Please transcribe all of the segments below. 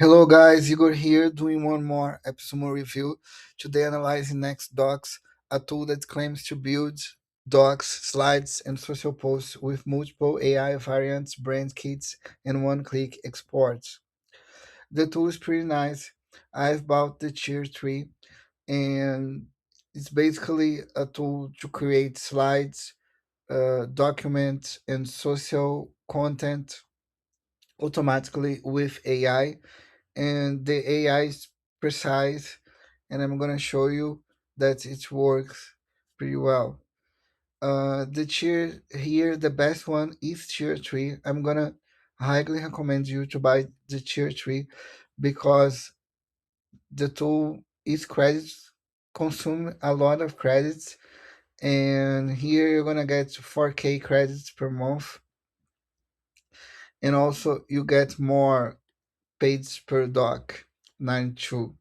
Hello guys, Igor here doing one more AppSumo review. Today analyzing NextDocs, a tool that claims to build docs, slides, and social posts with multiple AI variants, brand kits, and one-click exports. The tool is pretty nice. I've bought the tier 3 and it's basically a tool to create slides, documents, and social content automatically with AI, and the AI is precise, and I'm gonna show you that it works pretty well. The tier here, the best one is tier 3. I'm gonna highly recommend you to buy the tier 3 because the tool is credits, consume a lot of credits, and here you're gonna get 4K credits per month, and also you get more pages per doc, 92.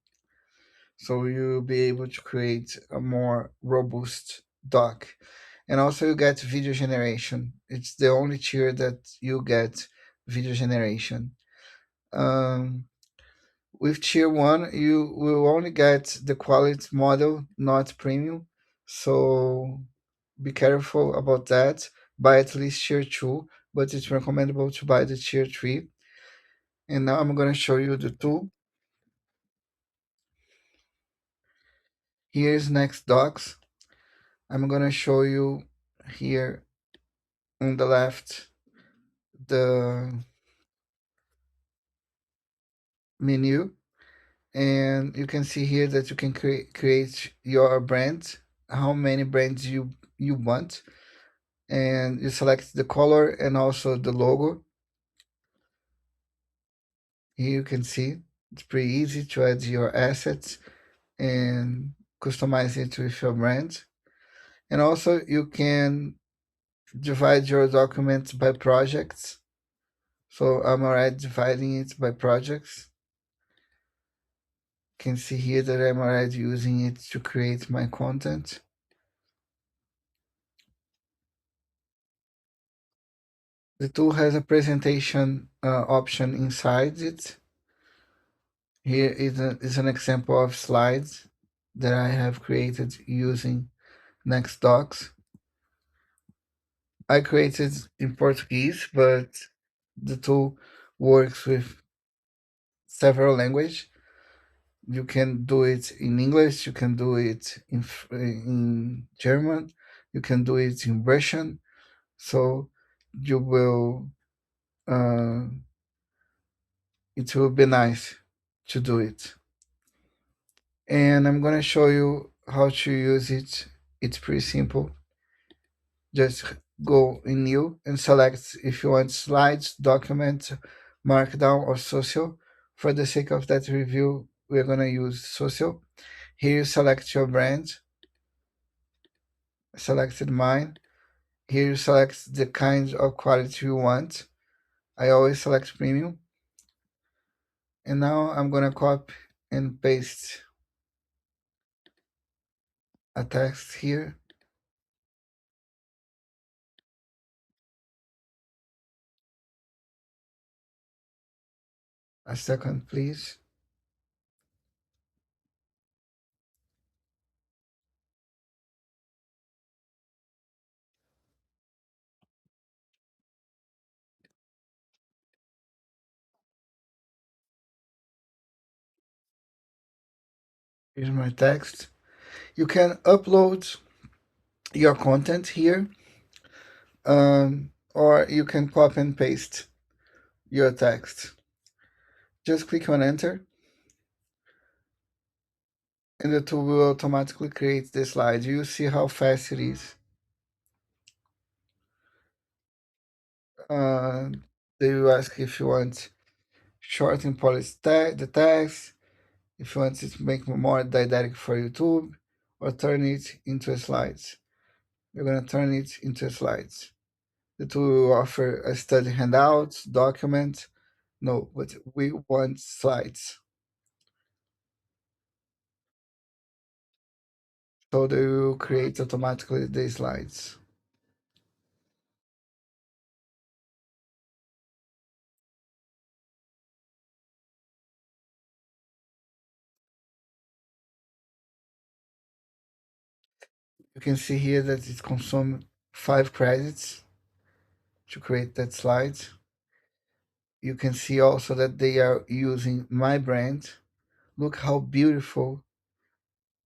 So you'll be able to create a more robust doc. And also you get video generation. It's the only tier that you get video generation. Um, with tier 1, you will only get the quality model, not premium. So be careful about that. Buy at least tier 2, but it's recommendable to buy the tier 3. And now I'm going to show you the tool. Here's NextDocs. I'm going to show you here on the left the menu, and you can see here that you can create your brand, how many brands you want, and you select the color and also the logo. Here you can see it's pretty easy to add your assets and customize it with your brand. And also you can divide your documents by projects. So I'm already dividing it by projects. Can see here that I'm already using it to create my content. The tool has a presentation option inside it. Here is an example of slides that I have created using NextDocs. I created in Portuguese, but the tool works with several languages. You can do it in English, you can do it in German, you can do it in Russian. So you will, uh, it will be nice to do it. And I'm gonna show you how to use it. It's pretty simple. Just go in new and select if you want slides, document, markdown, or social. For the sake of that review, we're gonna use social. Here you select your brand. I selected mine. Here you select the kind of quality you want. I always select premium. And now I'm gonna copy and paste a text here. A second, please. Here's my text. You can upload your content here, or you can copy and paste your text. Just click on enter, and the tool will automatically create the slide. You see how fast it is. Uh, they will ask if you want short and polish the text, if you want it to make more didactic for YouTube, or turn it into slides. We're going to turn it into slides. The tool will offer a study handout, document. No, but we want slides. So they will create automatically the slides. You can see here that it consumed 5 credits to create that slide. You can see also that they are using my brand. Look how beautiful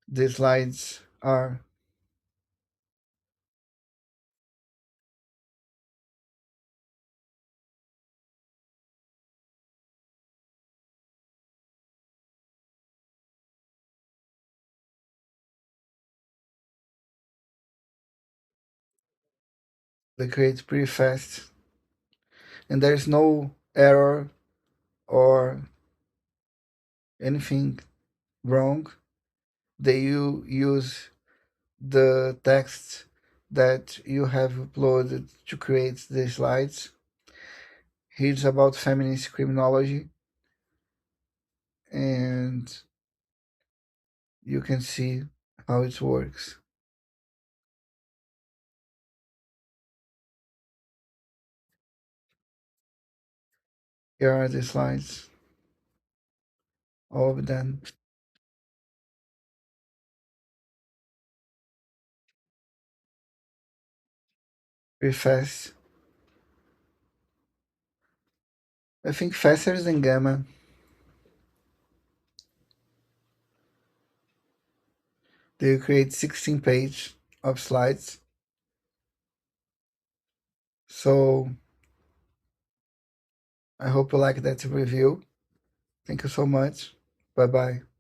the slides are. They create pretty fast, and there's no error or anything wrong. They use the text that you have uploaded to create the slides. Here's about feminist criminology, and you can see how it works. Here are the slides, all of them, very fast. I think faster than Gamma. They create 16 page of slides. So I hope you like that review. Thank you so much. Bye bye.